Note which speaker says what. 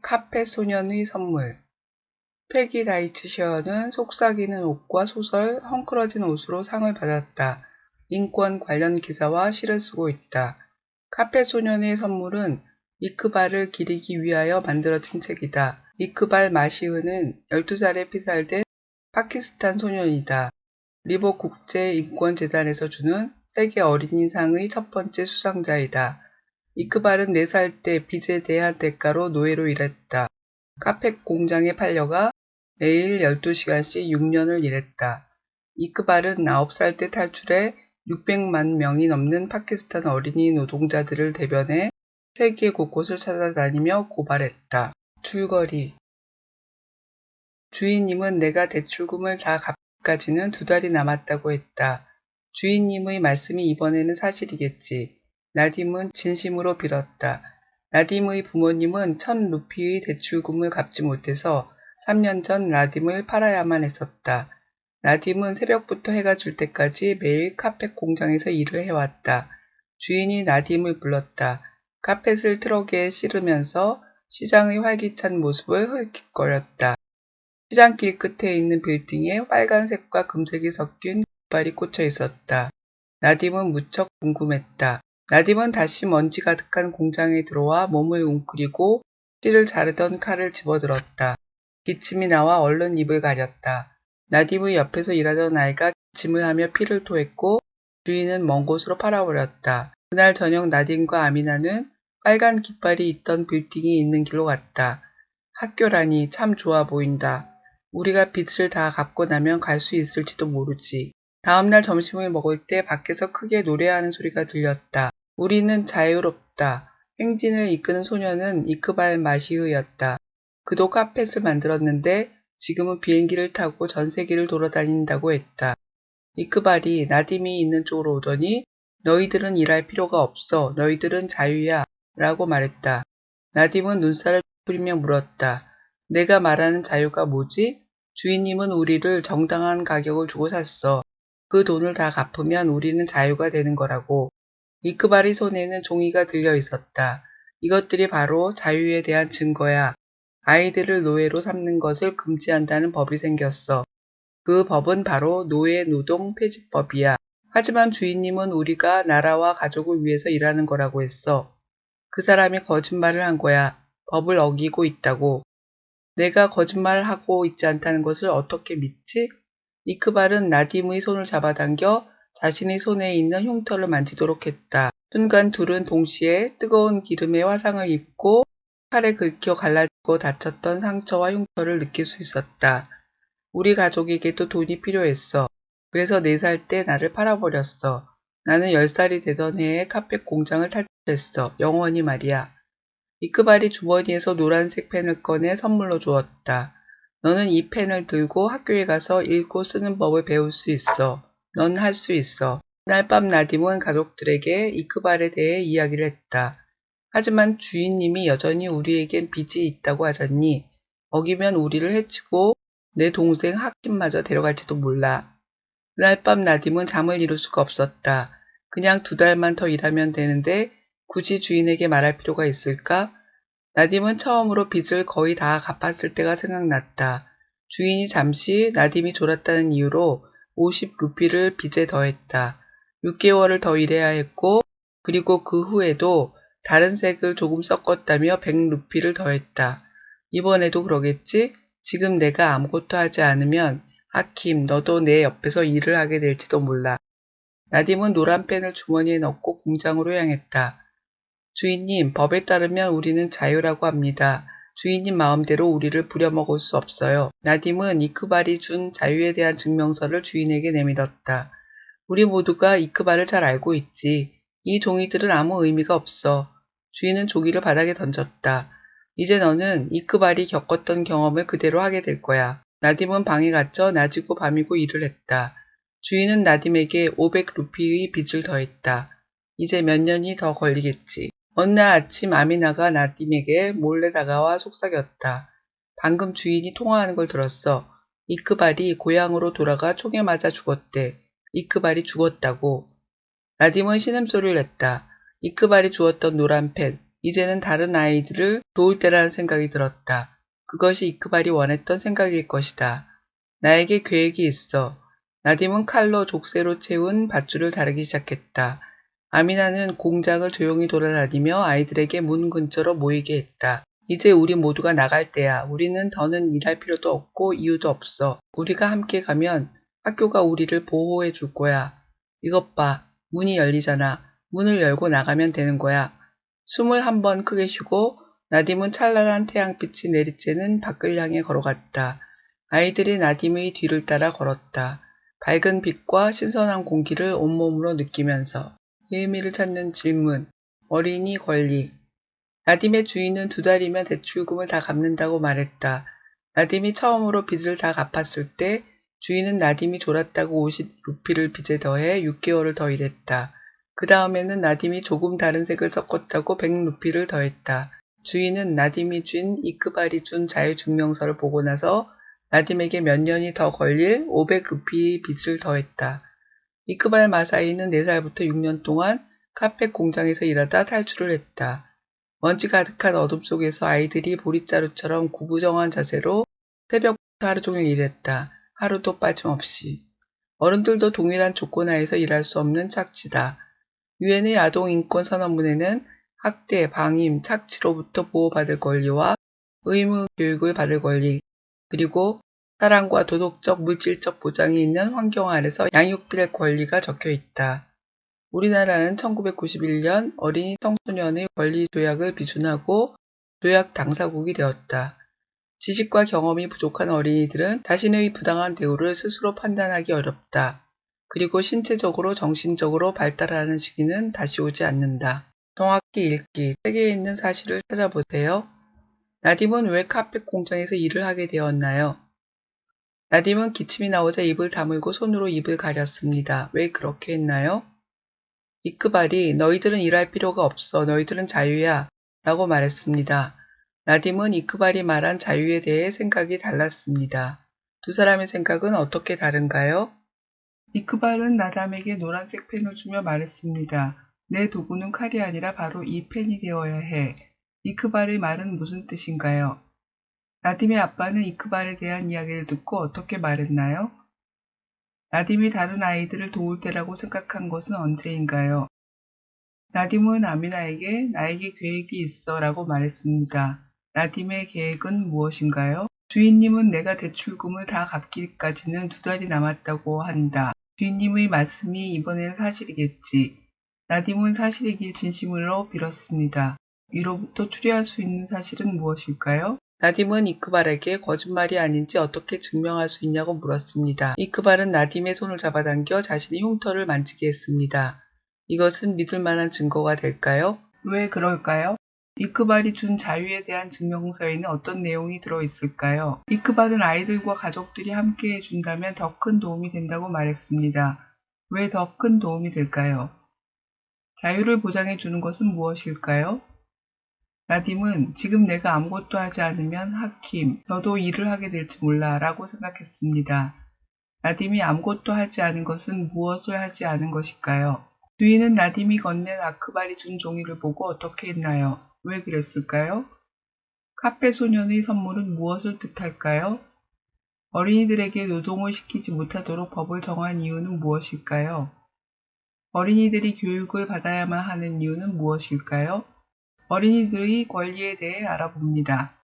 Speaker 1: 카펫 소년의 선물. 패기 다이츠 셔어는 속삭이는 옷과 소설 헝클어진 옷으로 상을 받았다. 인권 관련 기사와 시를 쓰고 있다. 카펫 소년의 선물은 이크발을 기리기 위하여 만들어진 책이다. 이크발 마시흐는 12살에 피살된 파키스탄 소년이다. 리버 국제인권재단에서 주는 세계 어린이상의 첫 번째 수상자이다. 이크발은 4살 때 빚에 대한 대가로 노예로 일했다. 카펫 공장에 팔려가 매일 12시간씩 6년을 일했다. 이크발은 9살 때 탈출해 600만 명이 넘는 파키스탄 어린이 노동자들을 대변해 세계 곳곳을 찾아다니며 고발했다. 줄거리. 주인님은 내가 대출금을 다 갚기까지는 2달이 남았다고 했다. 주인님의 말씀이 이번에는 사실이겠지. 나딤은 진심으로 빌었다. 나딤의 부모님은 1000루피의 대출금을 갚지 못해서 3년 전 나딤을 팔아야만 했었다. 나딤은 새벽부터 해가 질 때까지 매일 카펫 공장에서 일을 해왔다. 주인이 나딤을 불렀다. 카펫을 트럭에 실으면서 시장의 활기찬 모습을 흘낏거렸다. 시장길 끝에 있는 빌딩에 빨간색과 금색이 섞인 깃발이 꽂혀 있었다. 나딤은 무척 궁금했다. 나딤은 다시 먼지 가득한 공장에 들어와 몸을 웅크리고 띠를 자르던 칼을 집어들었다. 기침이 나와 얼른 입을 가렸다. 나딤의 옆에서 일하던 아이가 기침을 하며 피를 토했고 주인은 먼 곳으로 팔아버렸다. 그날 저녁 나딤과 아미나는 빨간 깃발이 있던 빌딩이 있는 길로 갔다. 학교라니 참 좋아 보인다. 우리가 빚을 다 갚고 나면 갈 수 있을지도 모르지. 다음날 점심을 먹을 때 밖에서 크게 노래하는 소리가 들렸다. 우리는 자유롭다. 행진을 이끄는 소녀는 이크발 마시흐였다. 그도 카펫을 만들었는데 지금은 비행기를 타고 전 세계를 돌아다닌다고 했다. 이크발이 나딤이 있는 쪽으로 오더니 너희들은 일할 필요가 없어. 너희들은 자유야. 라고 말했다. 나딤은 눈살을 찌푸리며 물었다. 내가 말하는 자유가 뭐지? 주인님은 우리를 정당한 가격을 주고 샀어. 그 돈을 다 갚으면 우리는 자유가 되는 거라고. 이크발의 손에는 종이가 들려 있었다. 이것들이 바로 자유에 대한 증거야. 아이들을 노예로 삼는 것을 금지한다는 법이 생겼어. 그 법은 바로 노예 노동 폐지법이야. 하지만 주인님은 우리가 나라와 가족을 위해서 일하는 거라고 했어. 그 사람이 거짓말을 한 거야. 법을 어기고 있다고. 내가 거짓말을 하고 있지 않다는 것을 어떻게 믿지? 이크발은 나딤의 손을 잡아당겨 자신의 손에 있는 흉터를 만지도록 했다. 순간 둘은 동시에 뜨거운 기름의 화상을 입고 칼에 긁혀 갈라지고 다쳤던 상처와 흉터를 느낄 수 있었다. 우리 가족에게도 돈이 필요했어. 그래서 4살 때 나를 팔아버렸어. 나는 10살이 되던 해에 카펫 공장을 탈출했어. 영원히 말이야. 이크발이 주머니에서 노란색 펜을 꺼내 선물로 주었다. 너는 이 펜을 들고 학교에 가서 읽고 쓰는 법을 배울 수 있어. 넌 할 수 있어. 그날 밤 나딤은 가족들에게 이크발에 대해 이야기를 했다. 하지만 주인님이 여전히 우리에겐 빚이 있다고 하잖니. 어기면 우리를 해치고 내 동생 하킴마저 데려갈지도 몰라. 그날 밤 나딤은 잠을 이룰 수가 없었다. 그냥 2달만 더 일하면 되는데 굳이 주인에게 말할 필요가 있을까? 나딤은 처음으로 빚을 거의 다 갚았을 때가 생각났다. 주인이 잠시 나딤이 졸았다는 이유로 50루피를 빚에 더했다. 6개월을 더 일해야 했고 그리고 그 후에도 다른 색을 조금 섞었다며 100루피를 더했다. 이번에도 그러겠지? 지금 내가 아무것도 하지 않으면 하킴, 너도 내 옆에서 일을 하게 될지도 몰라. 나딤은 노란 펜을 주머니에 넣고 공장으로 향했다. 주인님, 법에 따르면 우리는 자유라고 합니다. 주인님 마음대로 우리를 부려먹을 수 없어요. 나딤은 이크발이 준 자유에 대한 증명서를 주인에게 내밀었다. 우리 모두가 이크발을 잘 알고 있지. 이 종이들은 아무 의미가 없어. 주인은 종이를 바닥에 던졌다. 이제 너는 이크발이 겪었던 경험을 그대로 하게 될 거야. 나딤은 방에 갇혀 낮이고 밤이고 일을 했다. 주인은 나딤에게 500루피의 빚을 더했다. 이제 몇 년이 더 걸리겠지. 어느 날 아침 아미나가 나딤에게 몰래 다가와 속삭였다. 방금 주인이 통화하는 걸 들었어. 이크발이 고향으로 돌아가 총에 맞아 죽었대. 이크발이 죽었다고. 나딤은 신음소리를 냈다. 이크발이 주었던 노란 펜. 이제는 다른 아이들을 도울 때라는 생각이 들었다. 그것이 이크발이 원했던 생각일 것이다. 나에게 계획이 있어. 나딤은 칼로 족쇄로 채운 밧줄을 자르기 시작했다. 아미나는 공장을 조용히 돌아다니며 아이들에게 문 근처로 모이게 했다. 이제 우리 모두가 나갈 때야. 우리는 더는 일할 필요도 없고 이유도 없어. 우리가 함께 가면 학교가 우리를 보호해 줄 거야. 이것 봐. 문이 열리잖아. 문을 열고 나가면 되는 거야. 숨을 한 번 크게 쉬고 나딤은 찬란한 태양빛이 내리쬐는 밖을 향해 걸어갔다. 아이들이 나딤의 뒤를 따라 걸었다. 밝은 빛과 신선한 공기를 온몸으로 느끼면서 의미를 찾는 질문, 어린이 권리. 나딤의 주인은 2달이면 대출금을 다 갚는다고 말했다. 나딤이 처음으로 빚을 다 갚았을 때 주인은 나딤이 졸았다고 50루피를 빚에 더해 6개월을 더 일했다. 그 다음에는 나딤이 조금 다른 색을 섞었다고 100루피를 더했다. 주인은 나딤이 준 이크발이 준 자유증명서를 보고 나서 나딤에게 몇 년이 더 걸릴 500루피의 빚을 더했다. 이크발 마사이는 4살부터 6년 동안 카펫 공장에서 일하다 탈출을 했다. 먼지 가득한 어둠 속에서 아이들이 보릿자루처럼 구부정한 자세로 새벽부터 하루 종일 일했다. 하루도 빠짐없이. 어른들도 동일한 조건 하에서 일할 수 없는 착취다. 유엔의 아동인권선언문에는 학대, 방임, 착취로부터 보호받을 권리와 의무 교육을 받을 권리, 그리고 사랑과 도덕적, 물질적 보장이 있는 환경 안에서 양육될 권리가 적혀 있다. 우리나라는 1991년 어린이 청소년의 권리 조약을 비준하고 조약 당사국이 되었다. 지식과 경험이 부족한 어린이들은 자신의 부당한 대우를 스스로 판단하기 어렵다. 그리고 신체적으로 정신적으로 발달하는 시기는 다시 오지 않는다. 정확히 읽기, 책에 있는 사실을 찾아보세요. 나딤은 왜 카펫 공장에서 일을 하게 되었나요? 나딤은 기침이 나오자 입을 다물고 손으로 입을 가렸습니다. 왜 그렇게 했나요? 이크발이 너희들은 일할 필요가 없어. 너희들은 자유야. 라고 말했습니다. 나딤은 이크발이 말한 자유에 대해 생각이 달랐습니다. 두 사람의 생각은 어떻게 다른가요? 이크발은 나담에게 노란색 펜을 주며 말했습니다. 내 도구는 칼이 아니라 바로 이 펜이 되어야 해. 이크발의 말은 무슨 뜻인가요? 나딤의 아빠는 이크발에 대한 이야기를 듣고 어떻게 말했나요? 나딤이 다른 아이들을 도울 때라고 생각한 것은 언제인가요? 나딤은 아미나에게 나에게 계획이 있어 라고 말했습니다. 나딤의 계획은 무엇인가요? 주인님은 내가 대출금을 다 갚기까지는 2달이 남았다고 한다. 주인님의 말씀이 이번엔 사실이겠지. 나딤은 사실이길 진심으로 빌었습니다. 위로부터 추리할 수 있는 사실은 무엇일까요? 나딤은 이크발에게 거짓말이 아닌지 어떻게 증명할 수 있냐고 물었습니다. 이크발은 나딤의 손을 잡아당겨 자신의 흉터를 만지게 했습니다. 이것은 믿을 만한 증거가 될까요? 왜 그럴까요? 이크발이 준 자유에 대한 증명서에는 어떤 내용이 들어있을까요? 이크발은 아이들과 가족들이 함께 해준다면 더 큰 도움이 된다고 말했습니다. 왜 더 큰 도움이 될까요? 자유를 보장해 주는 것은 무엇일까요? 나딤은 지금 내가 아무것도 하지 않으면 하킴, 너도 일을 하게 될지 몰라 라고 생각했습니다. 나딤이 아무것도 하지 않은 것은 무엇을 하지 않은 것일까요? 주인은 나딤이 건넨 아크발이 준 종이를 보고 어떻게 했나요? 왜 그랬을까요? 카페 소년의 선물은 무엇을 뜻할까요? 어린이들에게 노동을 시키지 못하도록 법을 정한 이유는 무엇일까요? 어린이들이 교육을 받아야만 하는 이유는 무엇일까요? 어린이들의 권리에 대해 알아봅니다.